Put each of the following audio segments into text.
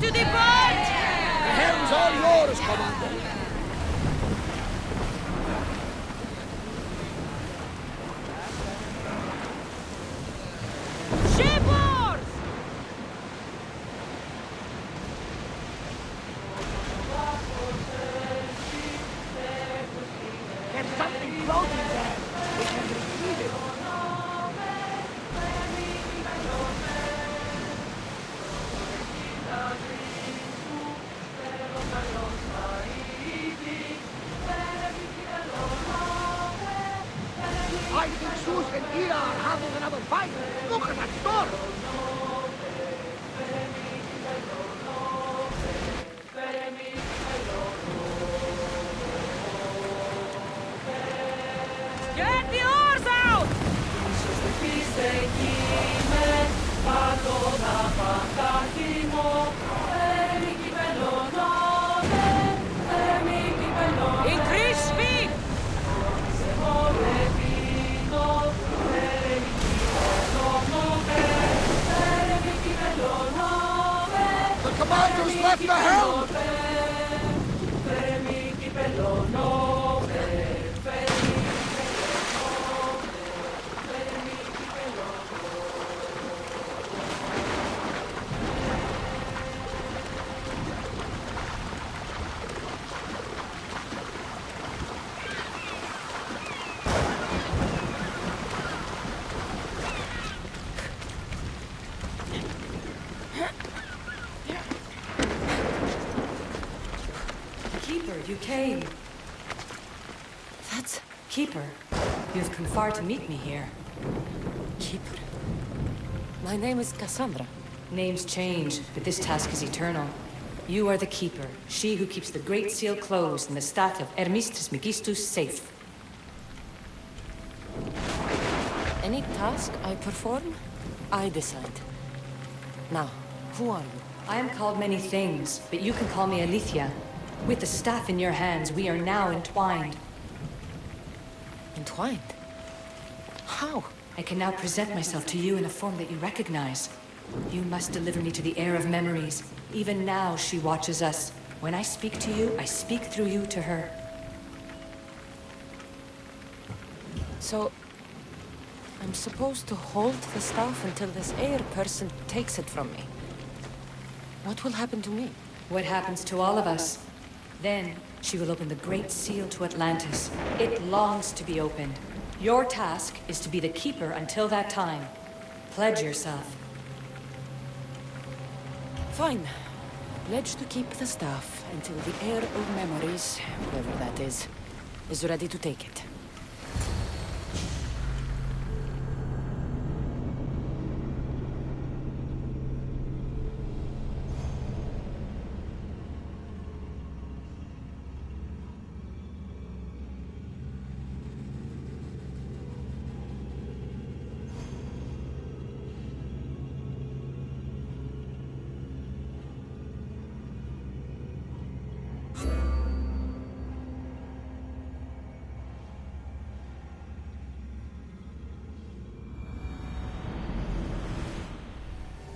to depart! The helm's all yours, Commander. Shipboard! There's something floating there. We can retrieve it. I think Zeus and Heir are having another fight. Look at that storm! Get the oars out! Increase speed! The commander's left the helm! Keeper, you came. That's... Keeper, you've come far to meet me here. Keeper. My name is Cassandra. Names change, but this task is eternal. You are the Keeper, she who keeps the Great Seal closed and the staff of Hermes Trismegistus safe. Any task I perform, I decide. Now, who are you? I am called many things, but you can call me Alethea. With the staff in your hands, we are now entwined. Entwined? How? I can now present myself to you in a form that you recognize. You must deliver me to the Heir of Memories. Even now, she watches us. When I speak to you, I speak through you to her. So, I'm supposed to hold the staff until this Heir person takes it from me. What will happen to me? What happens to all of us? Then, she will open the Great Seal to Atlantis. It longs to be opened. Your task is to be the Keeper until that time. Pledge yourself. Fine. Pledge to keep the staff until the Heir of Memories, whoever that is ready to take it.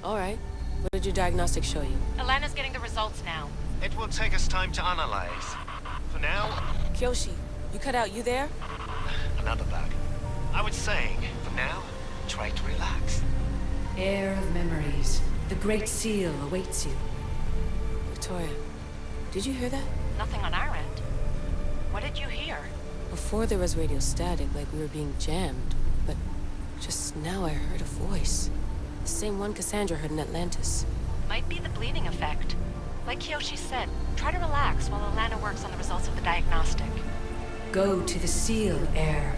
All right. What did your diagnostics show you? Alana's getting the results now. It will take us time to analyze. For now, Kyoshi, you cut out. You there? another bug. I was saying, for now, try to relax. Heir of Memories. The Great Seal awaits you. Victoria, did you hear that? Nothing on our end. What did you hear? Before there was radio static, like we were being jammed. But just now I heard a voice. The same one Cassandra heard in Atlantis. Might be the bleeding effect. Like Kyoshi said, try to relax while Alana works on the results of the diagnostic. Go to the Seal, Heir.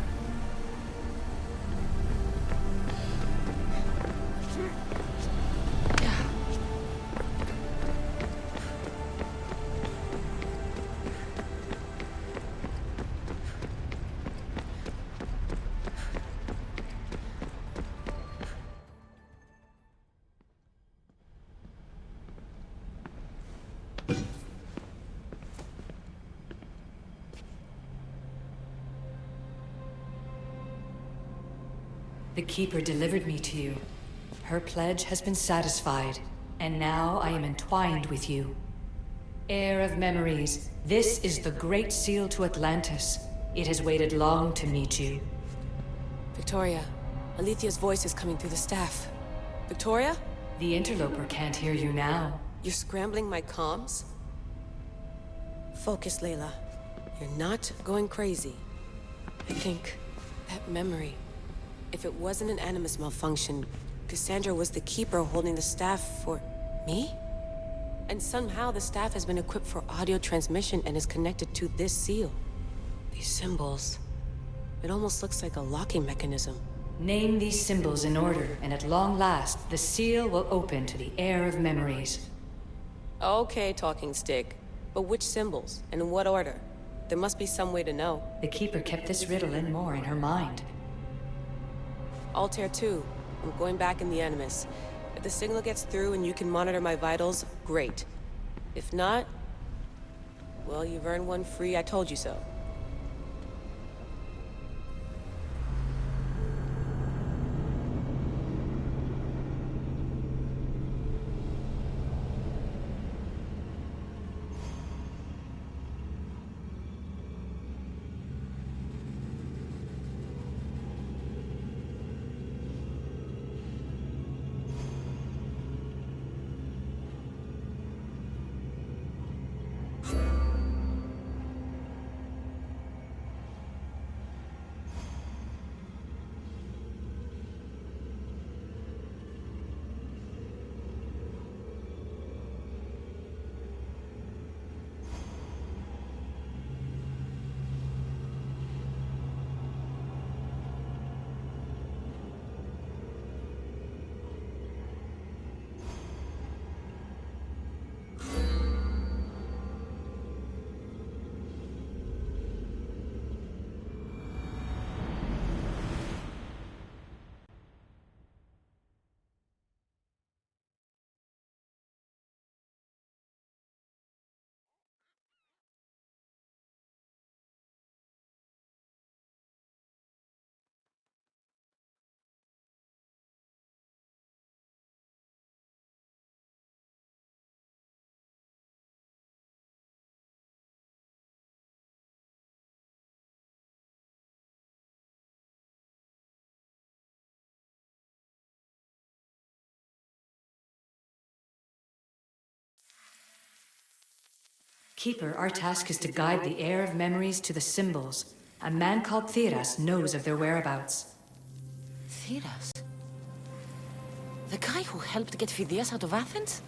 The Keeper delivered me to you. Her pledge has been satisfied, and now I am entwined with you. Heir of memories, this is the Great Seal to Atlantis. It has waited long to meet you. Victoria, Alethea's voice is coming through the staff. Victoria? The interloper can't hear you now. You're scrambling my comms? Focus, Layla. You're not going crazy. I think that memory, if it wasn't an Animus malfunction, Cassandra was the keeper holding the staff for me? And somehow the staff has been equipped for audio transmission and is connected to this seal. These symbols, it almost looks like a locking mechanism. Name these symbols in order, and at long last, the seal will open to the Heir of memories. Okay, talking stick. But which symbols, and in what order? There must be some way to know. The Keeper kept this riddle and more in her mind. Altair 2, I'm going back in the Animus. If the signal gets through and you can monitor my vitals, great. If not, well, you've earned one free I told you so. Keeper, our task is to guide the Heir of memories to the symbols. A man called Theras knows of their whereabouts. Theras? The guy who helped get Phidias out of Athens?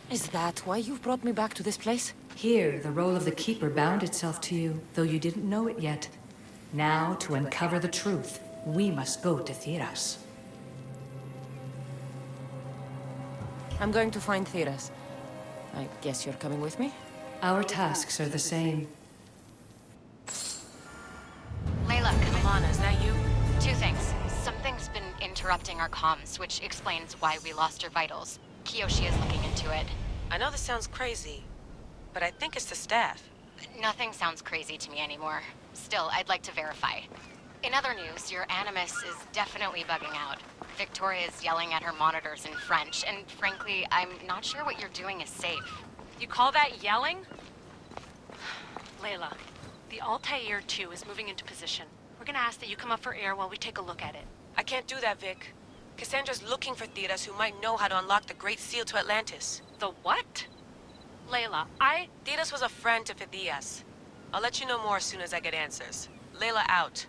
Is that why you've brought me back to this place? Here, the role of the Keeper bound itself to you, though you didn't know it yet. Now, to uncover the truth, we must go to Theras. I'm going to find Theras. I guess you're coming with me? Our tasks are the same. Layla, Alana, is that you? two things. Something's been interrupting our comms, which explains why we lost your vitals. Kiyoshi is looking into it. I know this sounds crazy, but I think it's the staff. Nothing sounds crazy to me anymore. Still, I'd like to verify. In other news, your Animus is definitely bugging out. Victoria's yelling at her monitors in French, and frankly, I'm not sure what you're doing is safe. You call that yelling? Layla, the Altair 2 is moving into position. We're gonna ask that you come up for air while we take a look at it. I can't do that, Vic. Cassandra's looking for Theras who might know how to unlock the Great Seal to Atlantis. The what? Layla, Theras was a friend to Phidias. I'll let you know more as soon as I get answers. Layla out.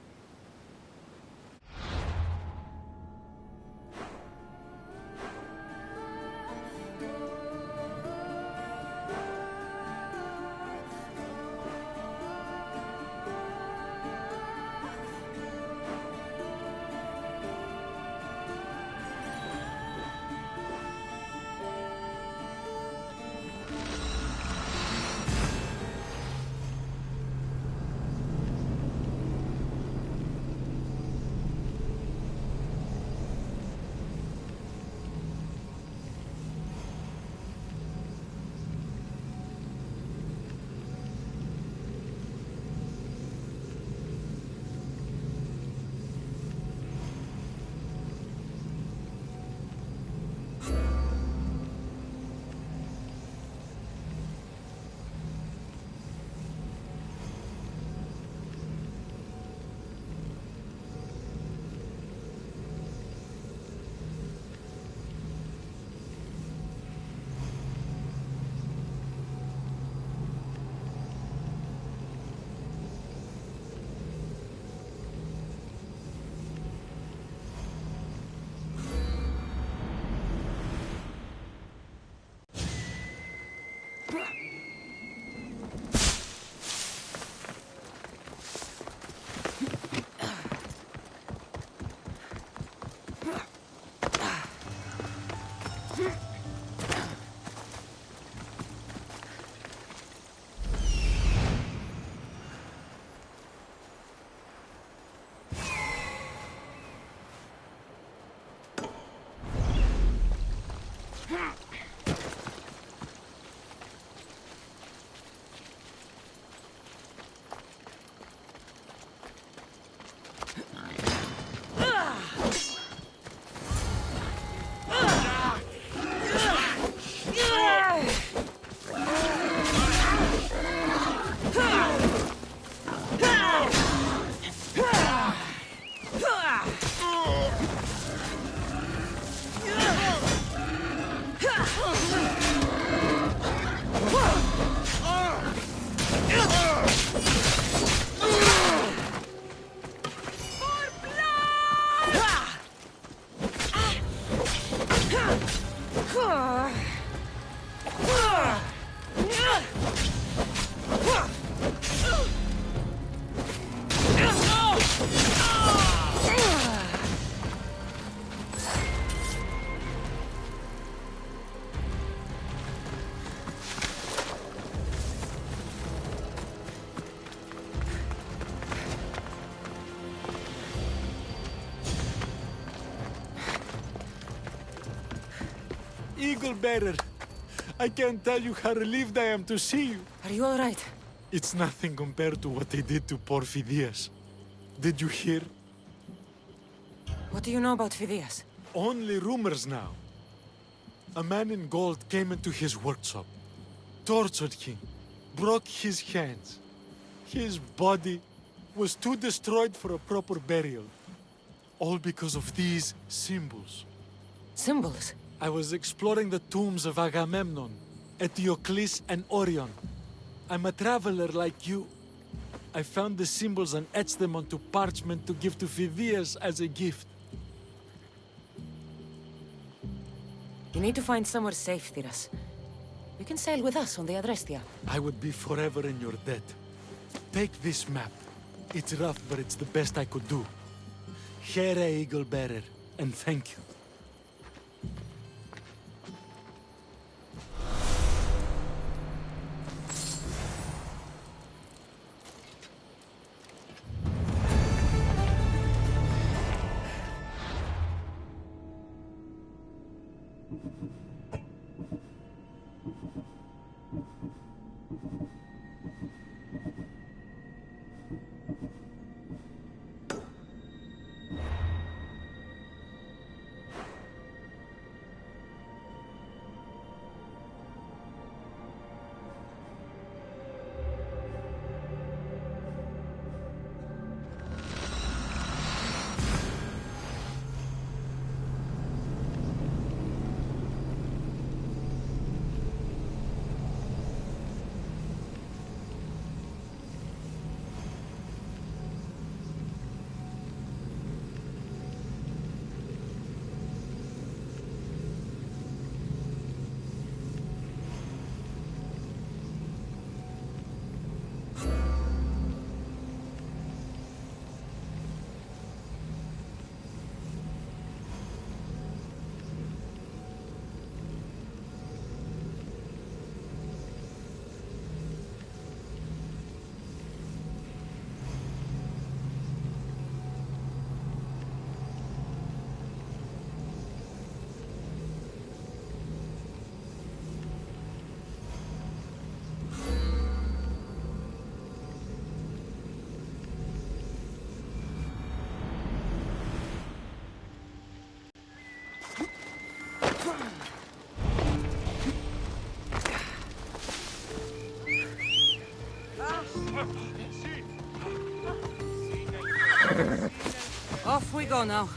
Eagle Bearer. I can't tell you how relieved I am to see you. Are you all right? It's nothing compared to what they did to poor Phidias. Did you hear? What do you know about Phidias? Only rumors now. A man in gold came into his workshop, tortured him, broke his hands. His body was too destroyed for a proper burial. All because of these symbols. Symbols? I was exploring the tombs of Agamemnon, Eteocles, and Orion. I'm a traveler like you. I found the symbols and etched them onto parchment to give to Phidias as a gift. You need to find somewhere safe, Thiras. You can sail with us on the Adrestia. I would be forever in your debt. Take this map. It's rough, but it's the best I could do. Heir, Eagle Bearer, and thank you. Off we go now.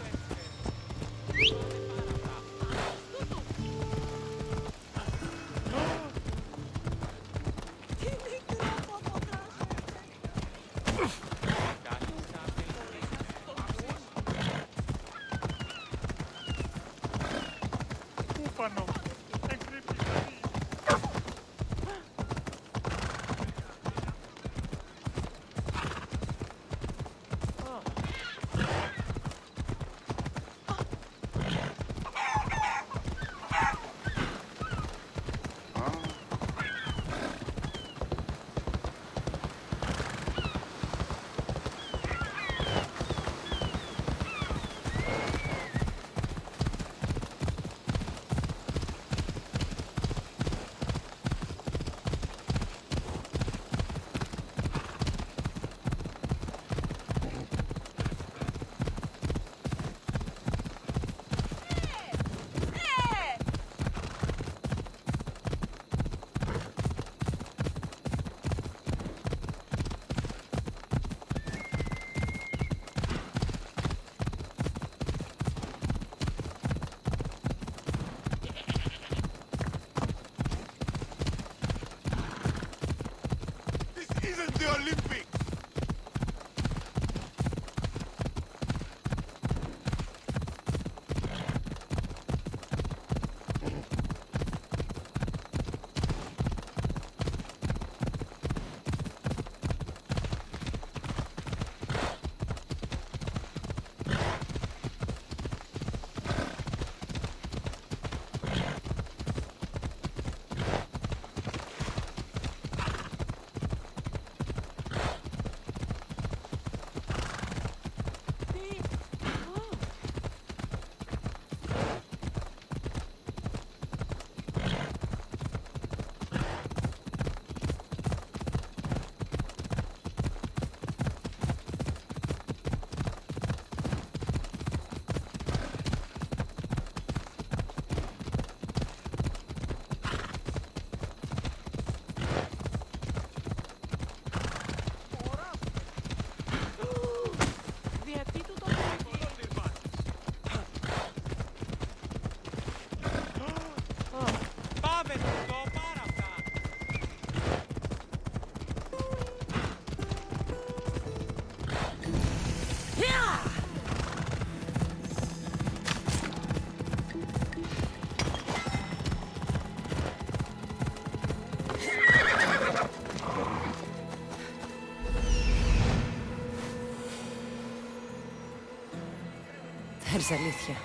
There's Alicia,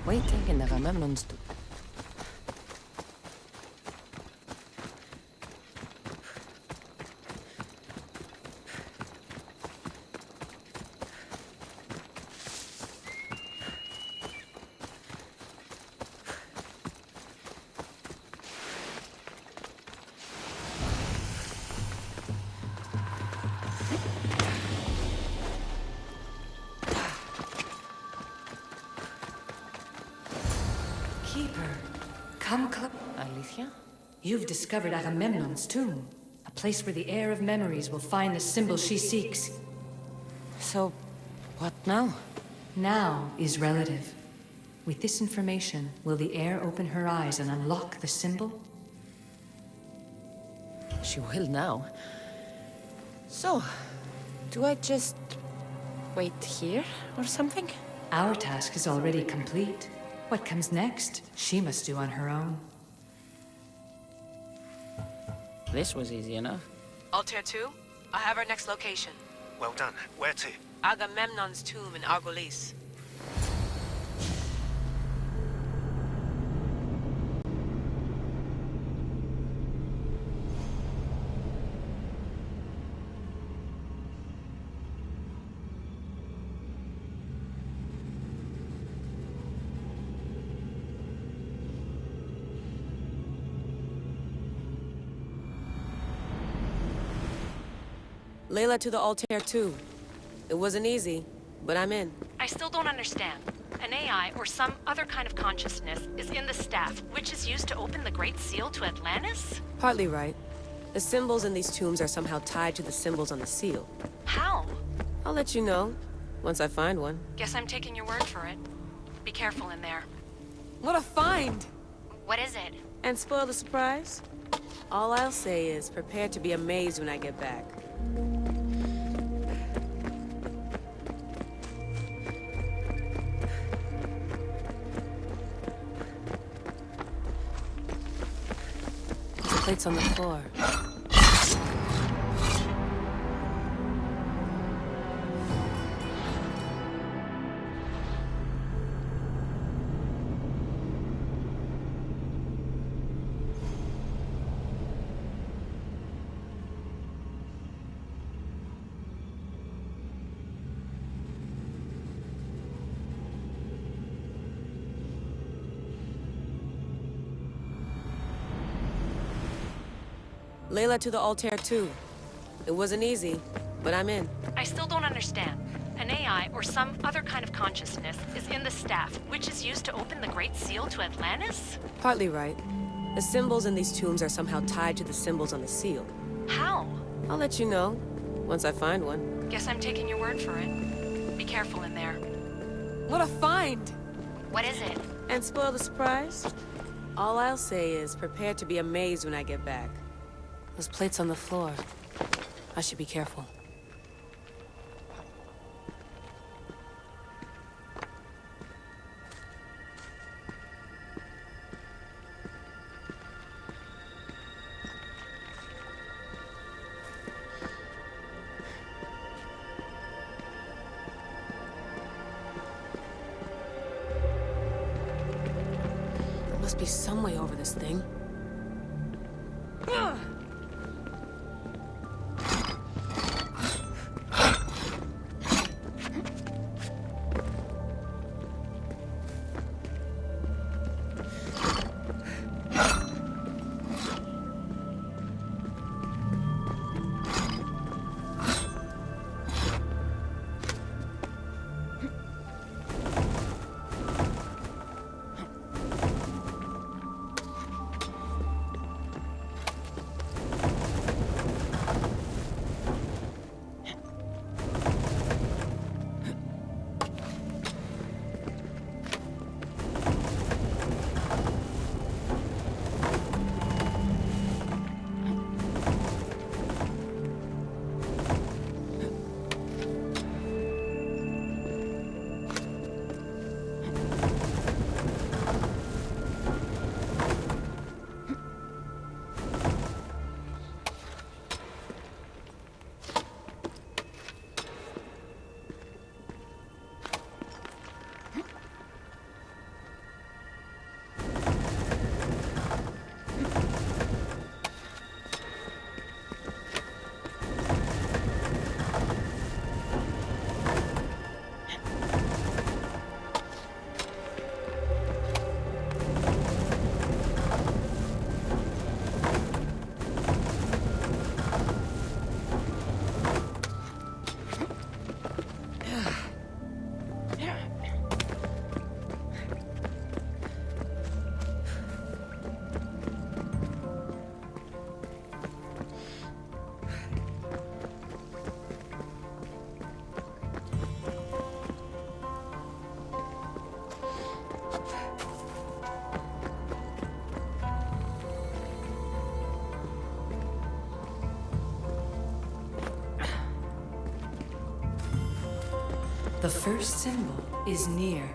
waiting in the Agamemnon's tomb. Keeper, come close. Alicia? You've discovered Agamemnon's tomb, a place where the heir of memories will find the symbol she seeks. So, what now? Now is relative. With this information, will the heir open her eyes and unlock the symbol? She will now. So, do I just wait here or something? Our task is already complete. What comes next, she must do on her own. This was easy enough. Altair 2, I have our next location. Well done. Where to? Agamemnon's tomb in Argolis. Layla to the Altair 2. It wasn't easy, but I'm in. I still don't understand. An AI or some other kind of consciousness is in the staff, which is used to open the Great Seal to Atlantis? Partly right. The symbols in these tombs are somehow tied to the symbols on the seal. How? I'll let you know, once I find one. Guess I'm taking your word for it. Be careful in there. What a find! What is it? And spoil the surprise? All I'll say is, prepare to be amazed when I get back. There's plates on the floor. Layla to the Altair 2. It wasn't easy, but I'm in. I still don't understand. An AI or some other kind of consciousness is in the staff, which is used to open the Great Seal to Atlantis? Partly right. The symbols in these tombs are somehow tied to the symbols on the seal. How? I'll let you know, once I find one. Guess I'm taking your word for it. Be careful in there. What a find! What is it? And spoil the surprise? All I'll say is, prepare to be amazed when I get back. Those plates on the floor. I should be careful. There must be some way over this thing. The first symbol is near.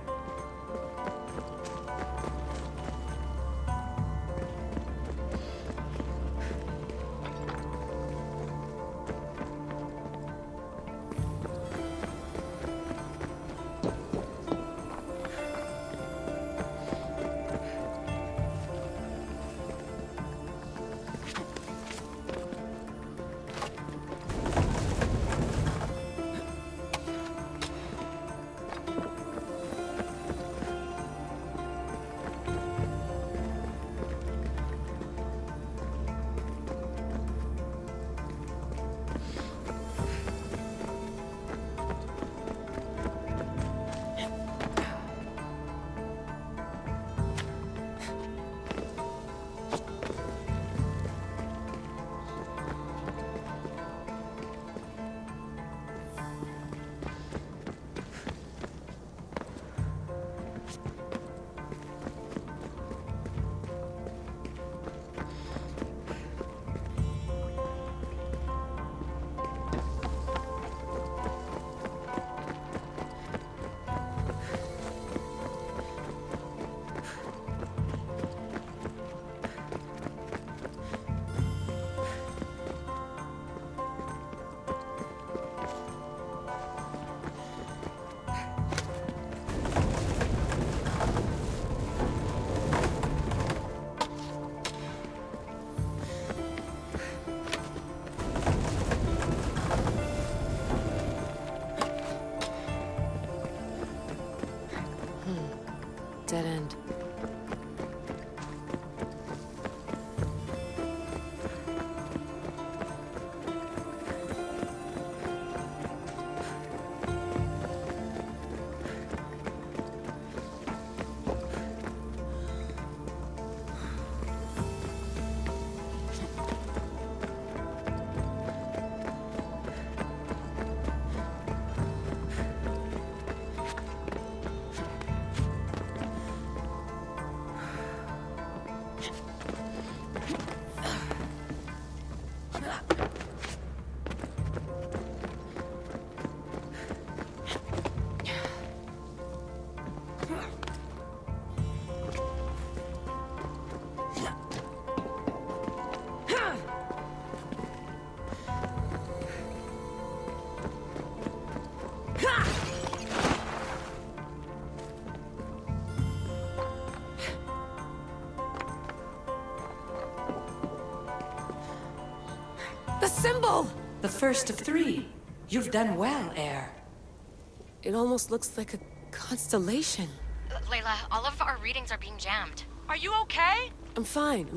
Dead end. The symbol! The first of three. You've done well, Heir. It almost looks like a constellation. Layla, all of our readings are being jammed. Are you okay? I'm fine.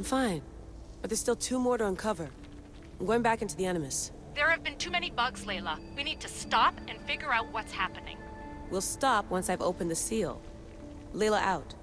But there's still 2 more to uncover. I'm going back into the Animus. There have been too many bugs, Layla. We need to stop and figure out what's happening. We'll stop once I've opened the seal. Layla out.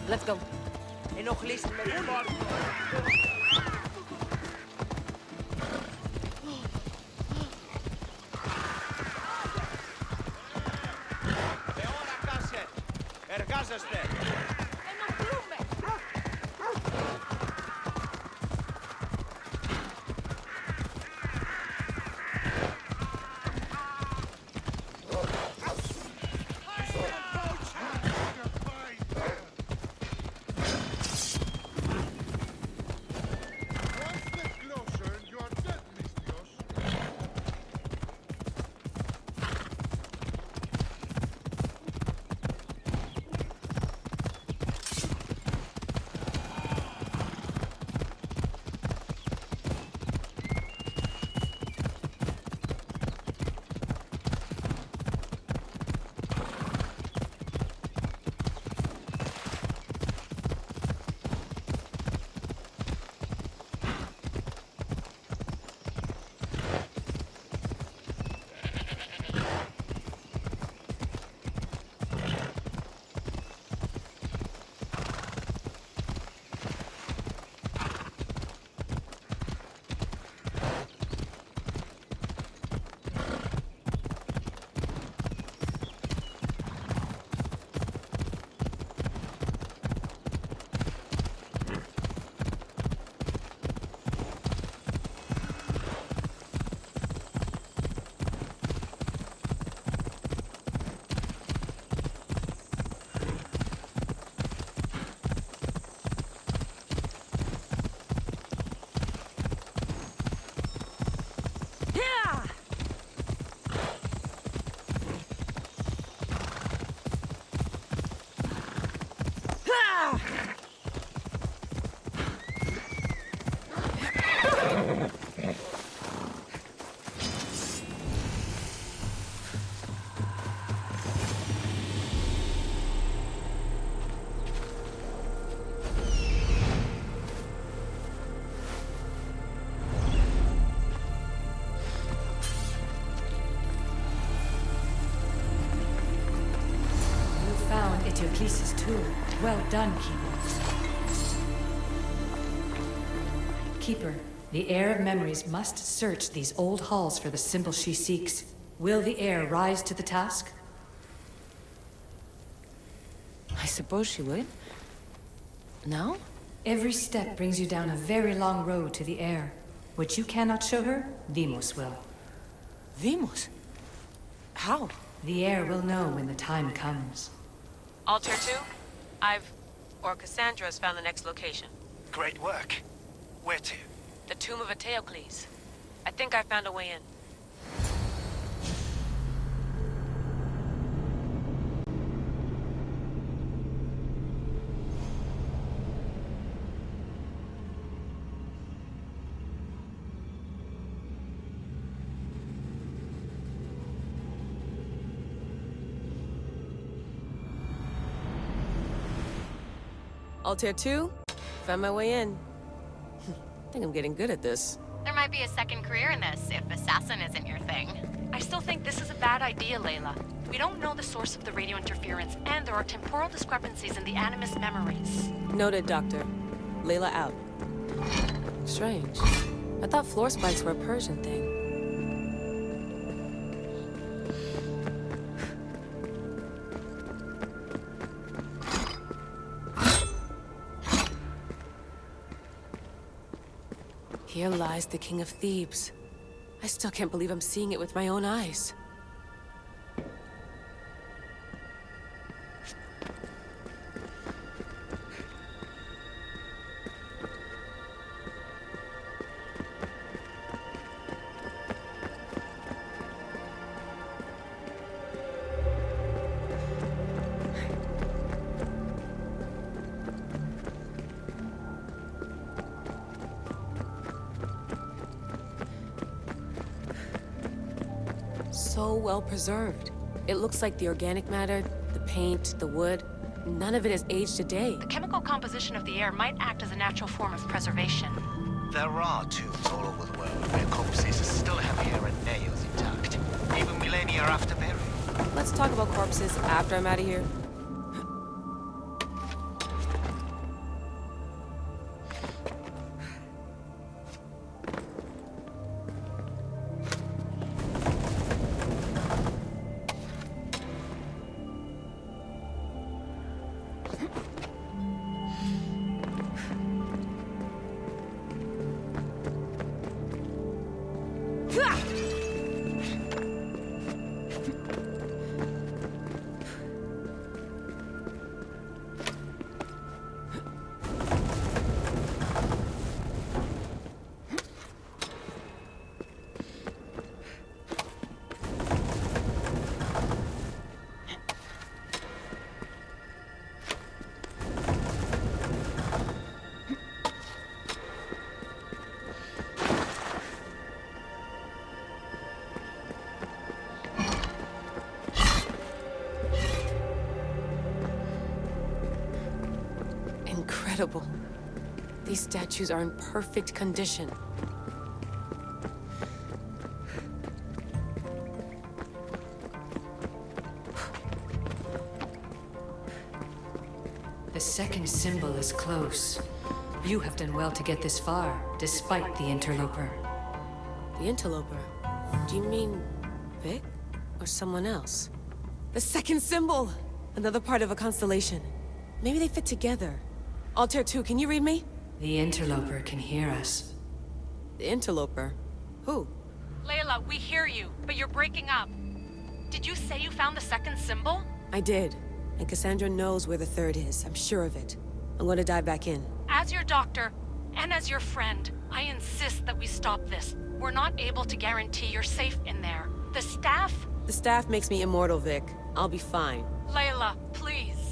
Let's go. Enochlis. Εργάζεστε! Eteocles' tomb. Well done, Keeper. Keeper, the Heir of Memories must search these old halls for the symbol she seeks. Will the Heir rise to the task? I suppose she would. No? Every step brings you down a very long road to the Heir. What you cannot show her, Deimos will. Deimos? How? The Heir will know when the time comes. Altair 2, Cassandra's found the next location. Great work. Where to? The tomb of Eteocles. I think I found a way in. Altair 2, found my way in. I think I'm getting good at this. There might be a second career in this, if assassin isn't your thing. I still think this is a bad idea, Layla. We don't know the source of the radio interference, and there are temporal discrepancies in the Animus memories. Noted, Doctor. Layla out. Strange. I thought floor spikes were a Persian thing. Here lies the King of Thebes. I still can't believe I'm seeing it with my own eyes. So well preserved. It looks like the organic matter, the paint, the wood, none of it has aged a day. The chemical composition of the air might act as a natural form of preservation. There are tombs all over the world where corpses still have hair and nails intact, even millennia after burial. Let's talk about corpses after I'm out of here. Incredible. These statues are in perfect condition. The second symbol is close. You have done well to get this far, despite the interloper. The interloper? Do you mean Vic? Or someone else? The second symbol! Another part of a constellation. Maybe they fit together. Altair 2, can you read me? The interloper can hear us. The interloper? Who? Layla, we hear you, but you're breaking up. Did you say you found the second symbol? I did. And Cassandra knows where the third is. I'm sure of it. I'm going to dive back in. As your doctor, and as your friend, I insist that we stop this. We're not able to guarantee you're safe in there. The staff? The staff makes me immortal, Vic. I'll be fine. Layla, please.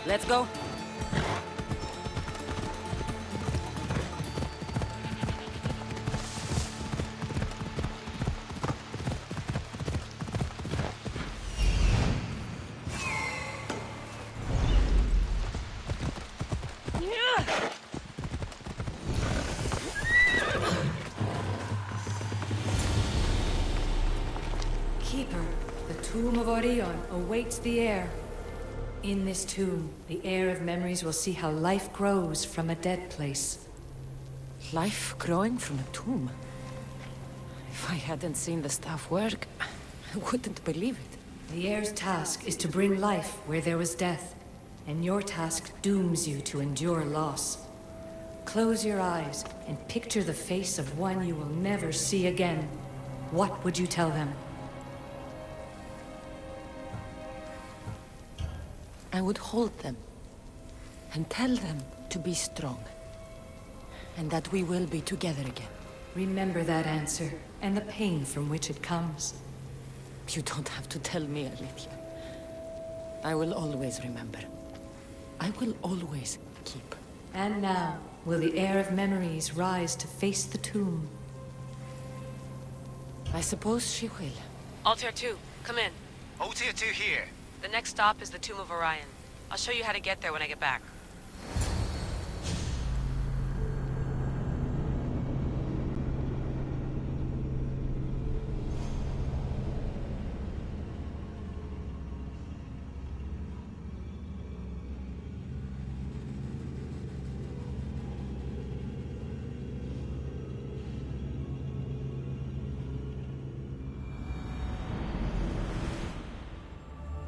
Let's go. Keeper, the tomb of Orion awaits the heir. In this tomb, the heir of memories will see how life grows from a dead place. Life growing from a tomb. If I hadn't seen the staff work, I wouldn't believe it. The heir's task is to bring life where there was death, and your task dooms you to endure loss. Close your eyes and picture the face of one you will never see again. What would you tell them? I would hold them and tell them to be strong, and that we will be together again. Remember that answer, and the pain from which it comes. You don't have to tell me, Alethea. I will always remember. I will always keep. And now, will the heir of memories rise to face the tomb? I suppose she will. Altair 2, come in. Altair 2 here. The next stop is the Tomb of Orion. I'll show you how to get there when I get back.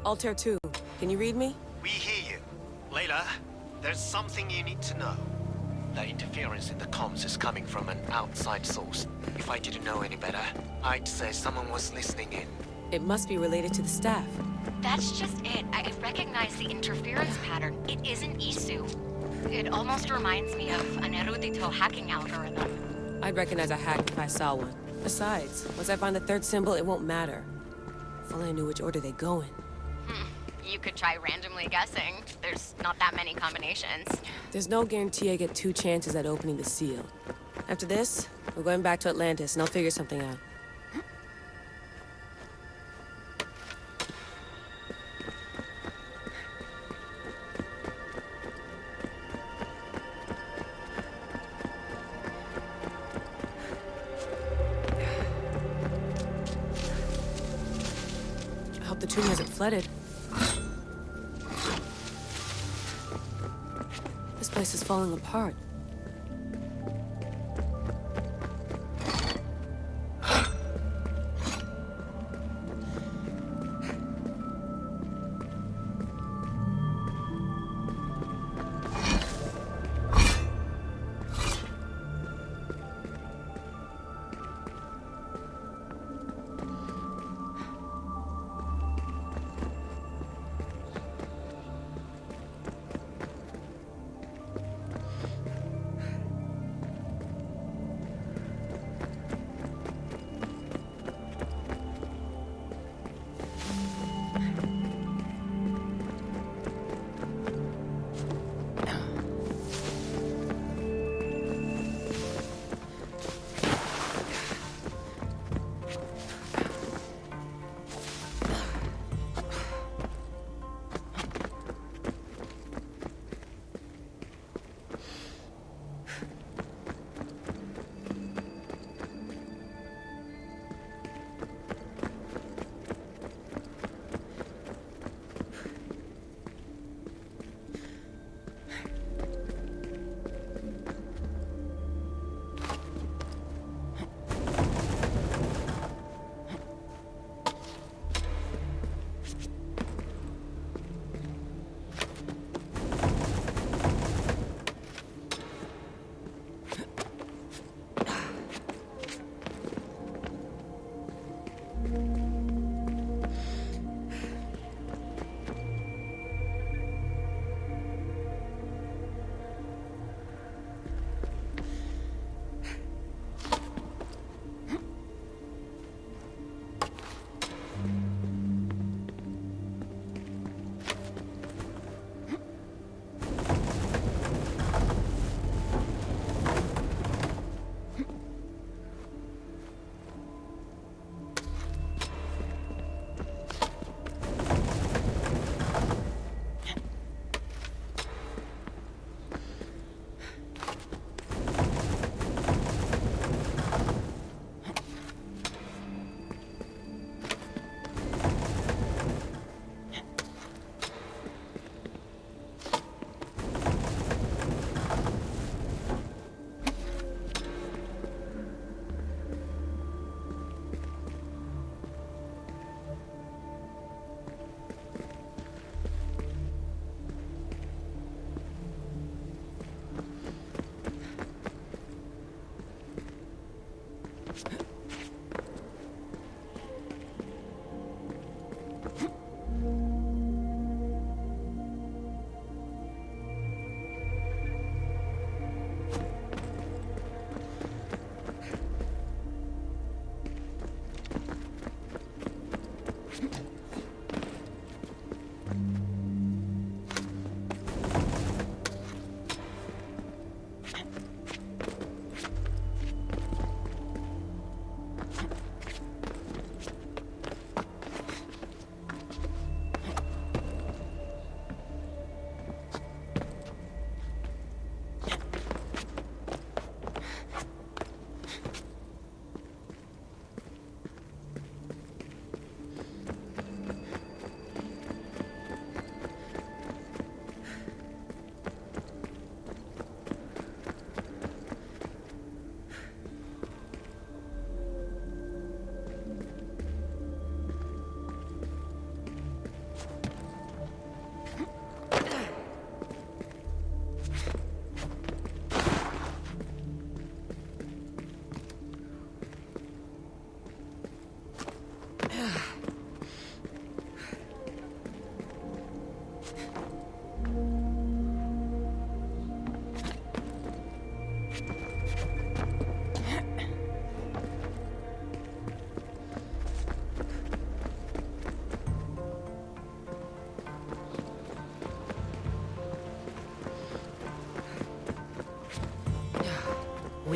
Altair 2, can you read me? We hear you. Layla, there's something you need to know. The interference in the comms is coming from an outside source. If I didn't know any better, I'd say someone was listening in. It must be related to the staff. That's just it. I recognize the interference pattern. It isn't Isu. It almost reminds me of an erudito hacking algorithm. I'd recognize a hack if I saw one. Besides, once I find the third symbol, it won't matter. If only I knew which order they go in. You could try randomly guessing. There's not that many combinations. There's no guarantee I get 2 chances at opening the seal. After this, we're going back to Atlantis, and I'll figure something out. I hope the tomb hasn't flooded. This place is falling apart.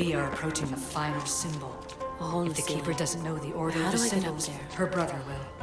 We are approaching the final symbol. Oh, If the Keeper doesn't know the order How of the do I get up symbols, there? her brother will.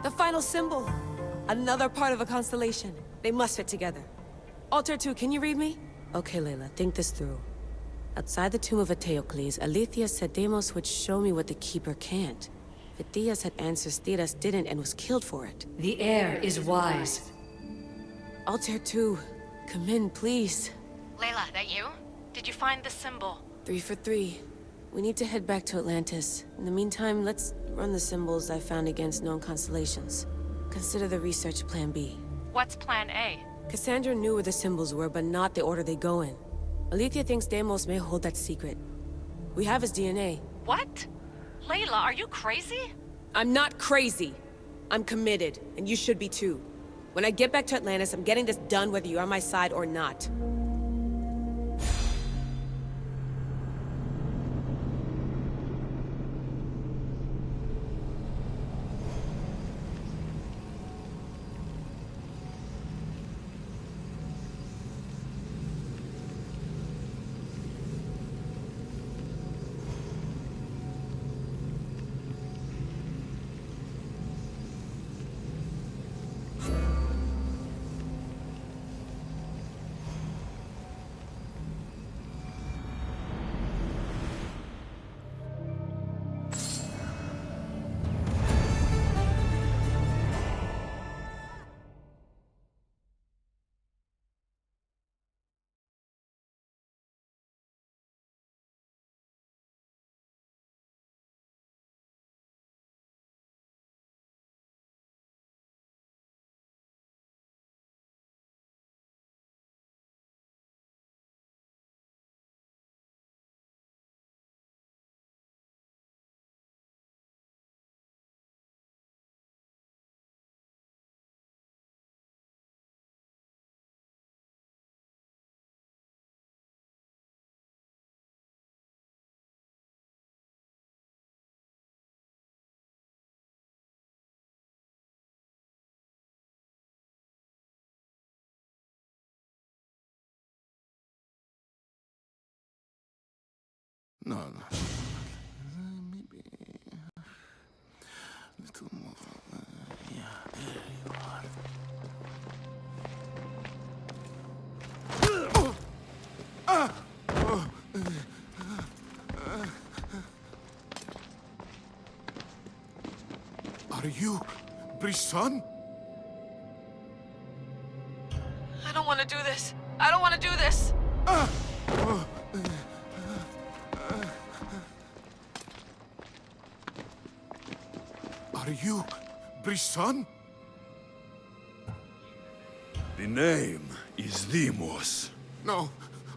The final symbol! Another part of a constellation. They must fit together. Alter 2, can you read me? Okay, Layla, think this through. Outside the tomb of Eteocles, Alethea said Deimos would show me what the Keeper can't. Phidias had answers Theras didn't and was killed for it. The heir is wise. Altair 2, come in, please. Layla, that you? Did you find the symbol? 3 for 3. We need to head back to Atlantis. In the meantime, let's run the symbols I found against known constellations. Consider the research Plan B. What's Plan A? Cassandra knew where the symbols were, but not the order they go in. Alethea thinks Deimos may hold that secret. We have his DNA. What? Layla, are you crazy? I'm not crazy. I'm committed, and you should be too. When I get back to Atlantis, I'm getting this done whether you're on my side or not. No. Maybe a little more. Yeah, there you are. Are you Brisson? I don't want to do this. I don't want to do this. Are you Brisson? The name is Demos. No,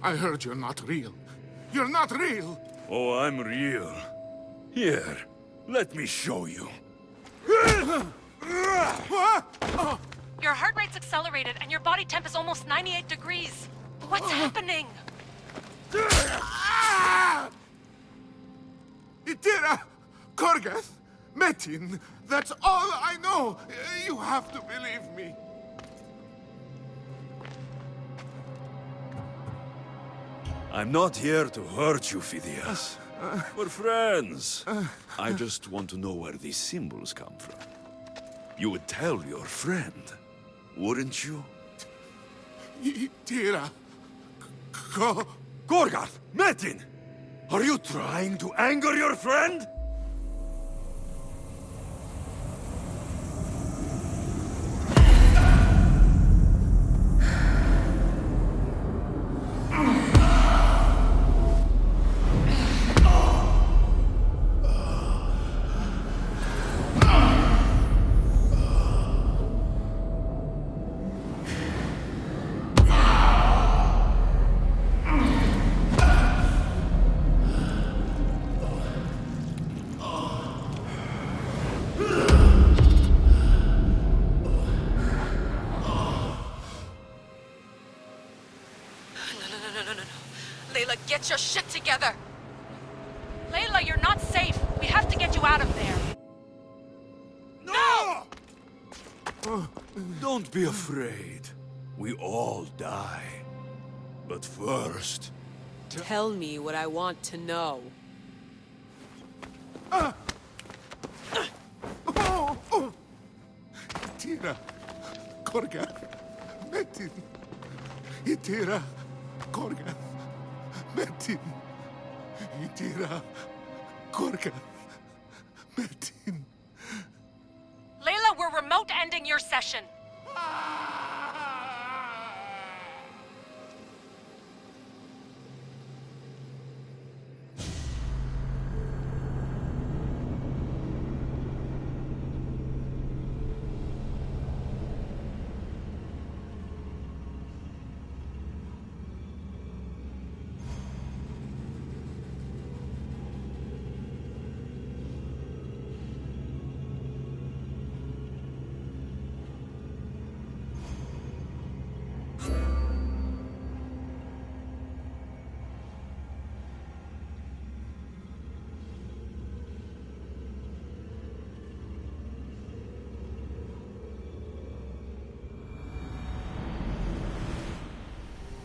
I heard you're not real. You're not real! Oh, I'm real. Here, let me show you. Your heart rate's accelerated and your body temp is almost 98 degrees. What's happening? Itira! Korgath! Metin! That's all I know! You have to believe me. I'm not here to hurt you, Phidias. We're friends. I just want to know where these symbols come from. You would tell your friend, wouldn't you? Itira! Gorgarth! Metin! Are you trying to anger your friend? Layla, get your shit together! Layla, you're not safe. We have to get you out of there. No! Don't be afraid. We all die. But first... Tell me what I want to know. Itira! Korgath! Metin! Itira! Korgath! Metin! Itira! Korgath! Metin! Layla, we're remote ending your session.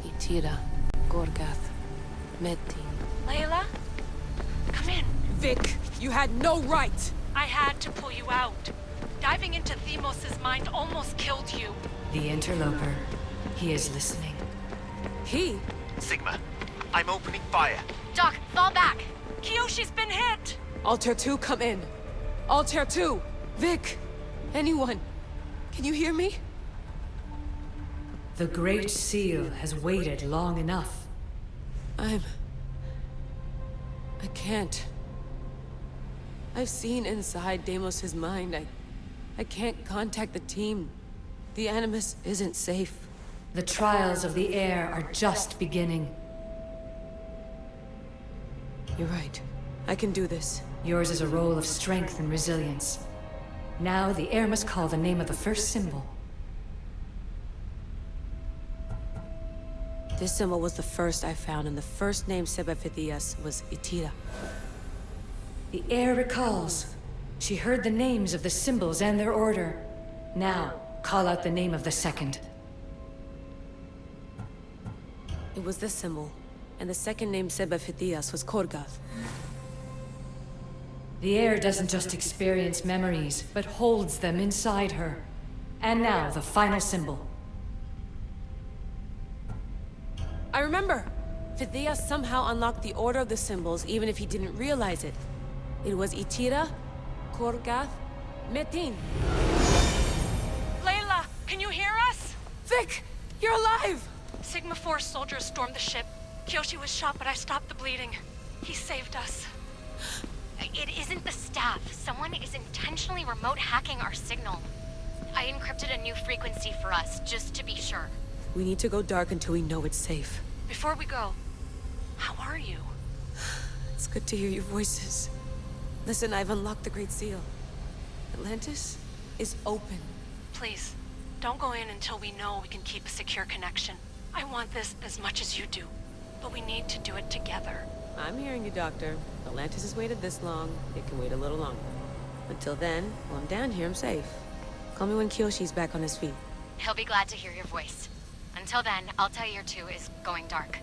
Itira, Gorgath, Metin. Layla? Come in. Vic, you had no right! I had to pull you out. Diving into Themos' mind almost killed you. The interloper. He is listening. He? Sigma, I'm opening fire. Doc, fall back. Kiyoshi's been hit! Altair 2, come in. Altair 2! Vic! Anyone? Can you hear me? The Great Seal has waited long enough. I can't. I've seen inside Deimos' mind. I can't contact the team. The Animus isn't safe. The trials of the Heir are just beginning. You're right. I can do this. Yours is a role of strength and resilience. Now the Heir must call the name of the first symbol. This symbol was the first I found, and the first name said by Phidias was Itira. The Heir recalls. She heard the names of the symbols and their order. Now, call out the name of the second. It was this symbol, and the second name said by Phidias was Korgath. The Heir doesn't just experience memories, but holds them inside her. And now, the final symbol. I remember! Phidias somehow unlocked the order of the symbols, even if he didn't realize it. It was Itira, Korgath, Metin. Layla, can you hear us? Vic! You're alive! Sigma 4 soldiers stormed the ship. Kiyoshi was shot, but I stopped the bleeding. He saved us. It isn't the staff. Someone is intentionally intentionally remote hacking our signal. I encrypted a new frequency for us, just to be sure. We need to go dark until we know it's safe. Before we go, how are you? It's good to hear your voices. Listen, I've unlocked the Great Seal. Atlantis is open. Please, don't go in until we know we can keep a secure connection. I want this as much as you do, but we need to do it together. I'm hearing you, Doctor. Atlantis has waited this long. It can wait a little longer. Until then, while I'm down here, I'm safe. Call me when Kyoshi's back on his feet. He'll be glad to hear your voice. Until then, I'll tell Year 2 is going dark.